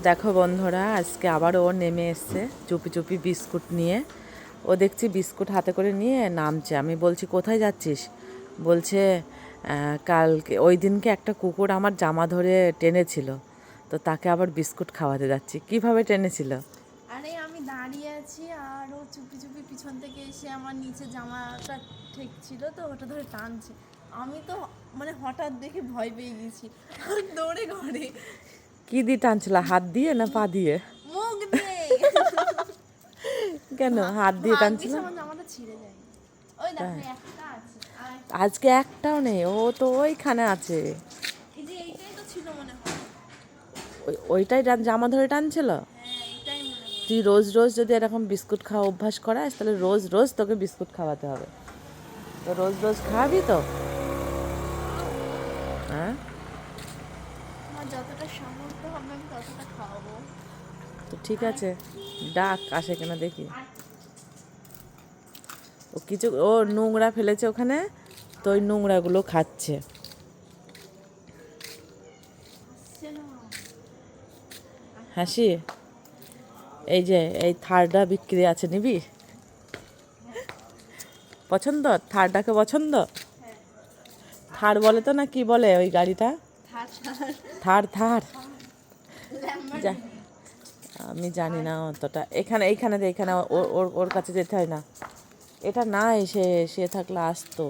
দেখো বন্ধুরা, আজকে আবার ও নেমে এসছে চুপি চুপি বিস্কুট নিয়ে। ও দেখছি বিস্কুট হাতে করে নিয়ে নামছে। আমি বলছি কোথায় যাচ্ছিস? বলছে কালকে ওই দিনকে একটা কুকুর আমার জামা ধরে টেনেছিল, তো তাকে আবার বিস্কুট খাওয়াতে যাচ্ছি। কিভাবে টেনেছিল? আরে আমি দাঁড়িয়ে আছি আর ও চুপি চুপি পিছন থেকে এসে আমার নিচে জামাটা ঠেকছিল, তো ওটা ধরে টানছে। আমি তো মানে হঠাৎ দেখে ভয় পেয়ে গেছি আর দৌড়ে ঘরে। কি দিয়ে টানছিল? হাত দিয়ে না পা দিয়ে? মুখ দিয়ে। কেন হাত দিয়ে টানছিল? ভাগ্যিস আমার জামাটা ছিঁড়ে যায়নি। ওই দেখো তাই? একটা আছে আর আজকে একটাও নেই, ও তো ওইখানে আছে। এই যে এইটাই তো ছিল মনে হয়। ওইটাই জামা ধরে টানছিল। হ্যাঁ এইটাই মনে হয়। তুই রোজ রোজ যদি এরকম বিস্কুট খাওয়া অভ্যাস করাস, তাহলে রোজ রোজ তোকে বিস্কুট খাওয়াতে হবে। তো রোজ রোজ খাওয়াবি তো? হ্যাঁ, আমার যতটা সামর্থ্য হবে আমি ততটা খাওয়াবো। তো ঠিক আছে, ডাক আসে কিনা দেখি। ও কিছু ও নোংরা ফেলেছে ওখানে, তো ওই নোংরাগুলো খাচ্ছে। আসছে না। হাসি, এই যে এই থারটা বিক্রি আছে, নিবি? পছন্দ? থারটাকে পছন্দ? হ্যাঁ থার বলে তো, না কি বলে ওই গাড়িটা? থার থার থার থার। যা, ল্যাম্বরগিনি। আমি জানি না অতটা। এখানে এইখানে দে, এখানে ওর ওর ওর কাছে যেতে হয় না। এটা না, এসে সে থাকলে আসতো।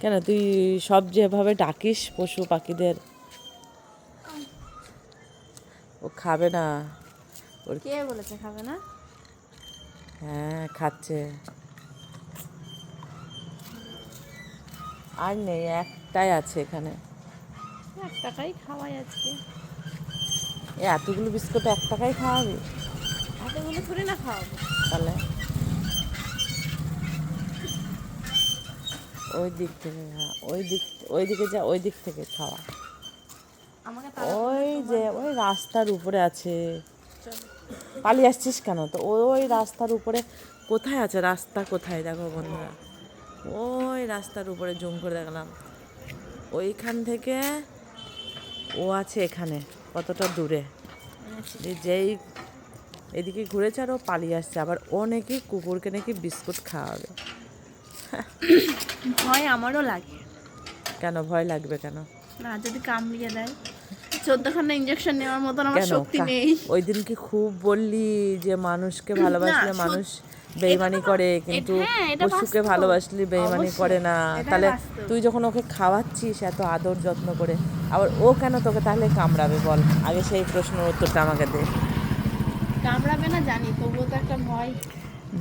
কেন তুই সব যেভাবে ডাকিস পশু পাখিদের, ও খাবে না? ওর কে বলেছে খাবে না? হ্যাঁ, খাচ্ছে। আর নেই, একটাই আছে এখানে। 1 টাকাই খাওয়াই আজকে। এতগুলো বিস্কুট 1 টাকায় খাওয়াবি? এতগুলো থোড়ি না খাওয়াবো। তাহলে ওই দিক থেকে, হ্যাঁ ওই দিকে যা, ওই দিক থেকে খাওয়া। আমাকে তাড়া করলে ওই তোমার যে ওই রাস্তার উপরে আছে। চলো। পালিয়ে আসছিস কেন? তো ওই রাস্তার উপরে কোথায় আছে? রাস্তা কোথায় দেখো বন্ধুরা, ওই রাস্তার উপরে জুম করে দেখলাম। ওইখান থেকে ও আছে এখানে, কতটা দূরে। যেই এদিকে ঘুরেছে আর ও পালিয়ে আসছে। আবার ও নাকি কুকুরকে নাকি বিস্কুট খাওয়াবে। ভয় আমারও লাগে। কেন ভয় লাগবে কেন? না যদি কামড়িয়ে দেয়, 14খানা ইঞ্জেকশন নেওয়ার মতন আমার কেন শক্তি নেই। ওই দিন কি খুব বললি যে মানুষকে না ভালোবাসলে মানুষ বেইমানি করে, কিন্তু হ্যাঁ এটা পশুকে বাস্তব। ভালোবাসলে বেইমানি অবশ্যই করে না। এটাই তাহলে বাস্তব। তুই যখন ওকে খাওয়াচ্ছিস এত আদর যত্ন করে, আবার ও কেন তোকে তাহলে কামড়াবে বল? আগে সেই প্রশ্নের উত্তরটা আমাকে দে। কামড়াবে না জানি, তবুও তো একটা ভয়।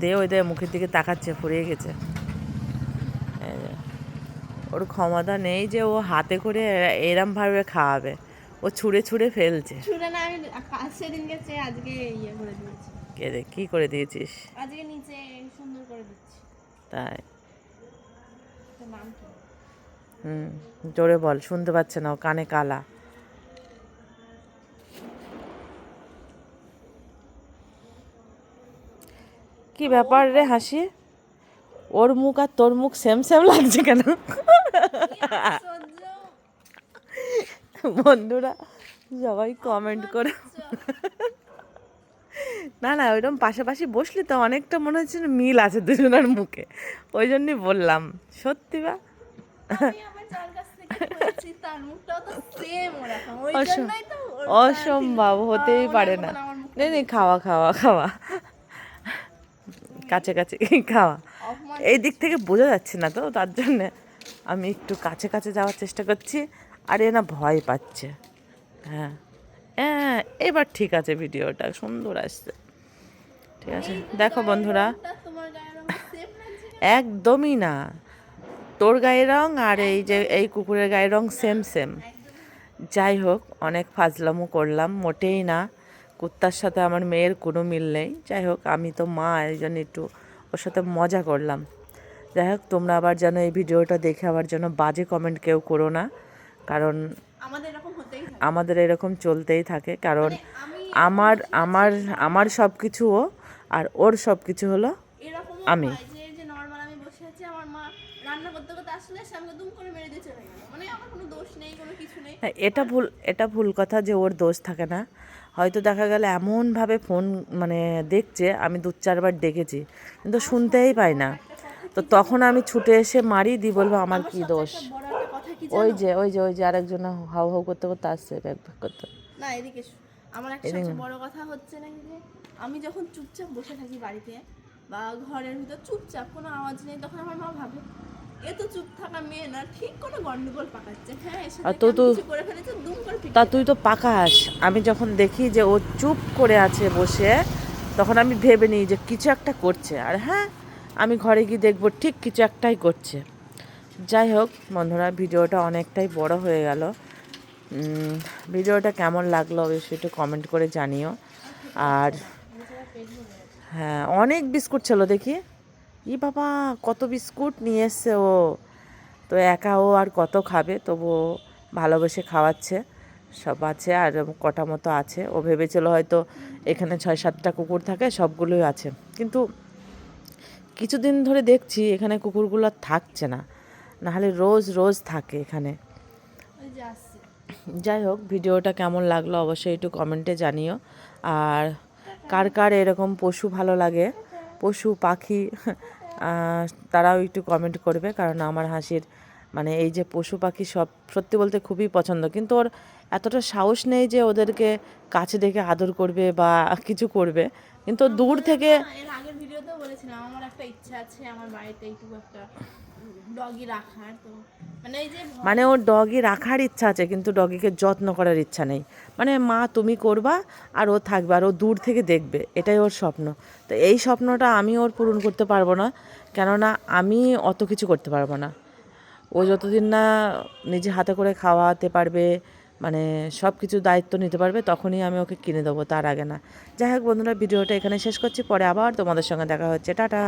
দে, ওই দে মুখের দিকে তাকাচ্ছে, ফুরিয়ে গেছে। এই যে, ওর ক্ষমতা নেই যে ও হাতে করে এরমভাবে খাওয়াবে। ও ছুঁড়ে ছুঁড়ে ফেলছে। ছুড়ে না, আমি সেদিনকে চেয়ে আজকে ইয়ে করে দিয়েছি। কে রে, কী করে দিয়েছিস? আজকে নিচে সুন্দর করে দিচ্ছি। তাই? তো নাম কি? হুম, জোরে বল, শুনতে পাচ্ছে না, ও কানে কালা। কি ব্যাপার রে হাসি? ওর মুখ আর তোর মুখ সেম সেম লাগছে কেন? আশ্চর্য। বন্ধুরা সবাই কমেন্ট করে। না না, ওইরকম পাশাপাশি বসলি তো অনেকটা মনে হচ্ছে না মিল আছে দুজনের মুখে, ওই জন্যই বললাম। সত্যি বা? আমি আমার যার কাছ থেকে খুঁজেছি তার মুখটাও তো সেম ওরকম, ওই অসম জন্যই তো অসম্ভব, হতেই পারে না। নে নে, খাওয়া খাওয়া খাওয়া, কাছে কাছে খাওয়া। অপমান এই দিক থেকে বোঝা যাচ্ছে না তো, তার জন্যে আমি একটু কাছে কাছে যাওয়ার চেষ্টা করছি। আর এ না ভয় পাচ্ছে। হ্যাঁ হ্যাঁ, এবার ঠিক আছে, ভিডিওটা সুন্দর আসছে। ঠিক আছে, দেখো বন্ধুরা, তোমার গায়ের রং সেম লাগছে কেন? একদমই না। তোর গায়ের রং আর এই যে এই কুকুরের গায়ের রং সেম সেম। যাই হোক, অনেক ফাজলামো করলাম, মোটেই না। কুত্তার সাথে আমার মেয়ের কোনো মিল নেই। যাই হোক, আমি তো মা, এই জন্য একটু ওর সাথে মজা করলাম। যাই হোক, তোমরা আবার যেন এই ভিডিওটা দেখে আবার যেন বাজে কমেন্ট কেউ করো না, কারণ আমাদের এরকম হতেই থাকে। আমাদের এরকম চলতেই থাকে। কারণ মানে আমি আমার আমার আমার সব কিছু ও, আর ওর সব কিছু হলো এরকমও আমি। হয় যে নর্মাল আমি বসে আছি, আমার মা রান্না করতে করতে আসলে সে আমাকে দুম করে মেরে দিয়ে চলে গেল, মানে আমার কোনো দোষ নেই, কোনো কিছু নেই, হ্যাঁ, এটা ভুল কথা যে ওর দোষ থাকে না। হয়তো দেখা গেল এমনভাবে ফোন মানে দেখছে, আমি দু চারবার ডেকেছি কিন্তু শুনতেই পাই না। তো তখন আমি ছুটে এসে মারি, দিয়ে বলবো আমার আমার কি সবচেয়ে দোষ। একটা বড় একটা কথা কি ওই জানো? যে ওই যে ওই যে আরেকজন হাউ হাউ করতে করতে আসছে, ব্যাক ব্যাক করতে। না এদিকে এসো। আমার একটা এদিকে সবচেয়ে বড় কথা হচ্ছে নাকি যে আমি যখন চুপচাপ বসে থাকি বাড়িতে বা ঘরের ভিতর চুপচাপ কোনো আওয়াজ নেই, তখন আমার মা ভাবে এ তো চুপ থাকা মেয়ে না, ঠিক কোনো গন্ডগোল পাকাচ্ছে। হ্যাঁ এসে আর দেখে তো আমি তো কিছু করে ফেলেছি, দুম করে তা পিটিয়ে তুই দেয়। তো পাকাস। আমি যখন দেখি যে ও চুপ করে আছে বসে, তখন আমি ভেবে নিই যে কিছু একটা করছে। আর হ্যাঁ, আমি ঘরে গিয়ে দেখবো ঠিক কিছু একটাই করছে। যাই হোক বন্ধুরা, ভিডিওটা অনেকটাই বড় হয়ে গেল। ভিডিওটা কেমন লাগলো অবশ্যই একটু কমেন্ট করে জানিও। আর খেতে আর পারছে না, বেচারা পেট ভরে গেছে। হ্যাঁ, অনেক বিস্কুট ছিল দেখি। ই বাবা, কত বিস্কুট নিয়ে এসছে ও! তো একা ও আর কত খাবে, তবুও ভালোবেসে খাওয়াচ্ছে। সব আছে আর কটা মতো আছে। ও ভেবেছিল হয়তো এখানে 6-7টা কুকুর থাকে, সবগুলোই আছে। কিন্তু কিছুদিন ধরে দেখছি এখানে কুকুরগুলো আর থাকছে না, নাহলে রোজ রোজ থাকে এখানে। ওই যে আসছে। যাই হোক, ভিডিওটা কেমন লাগলো অবশ্যই একটু কমেন্টে জানিও। আর কার কার এরকম পশু ভালো লাগে, পশু পাখি, তারাও একটু কমেন্ট করবে। কারণ আমার হাসির মানে এই যে পশু পাখি সব সত্যি বলতে খুবই পছন্দ, কিন্তু ওর এতটা সাহস নেই যে ওদেরকে কাছে ডেকে আদর করবে বা কিছু করবে। কিন্তু ও দূর বললাম থেকে না, এর আগের ভিডিওতেও বলেছিলাম আমার একটা ইচ্ছা আছে আমার বাড়িতে এইটুকু একটা ডগি রাখার। তো মানে এই যে মানে ওর ডগি রাখার ইচ্ছা আছে, কিন্তু ডগিকে যত্ন করার ইচ্ছা নেই। মানে মা তুমি করবা আর ও থাকবে আর ও দূর থেকে দেখবে, এটাই ওর স্বপ্ন। তো এই স্বপ্নটা আমি ওর পূরণ করতে পারবো না, কেননা আমি অত কিছু করতে পারবো না। ও যতদিন না নিজে হাতে করে খাওয়াতে পারবে, মানে সব কিছু দায়িত্ব নিতে পারবে, তখনই আমি ওকে কিনে দেবো, তার আগে না। যাই হোক বন্ধুরা, ভিডিওটা এখানে শেষ করছি। পরে আবার তোমাদের সঙ্গে দেখা হচ্ছে। টাটা।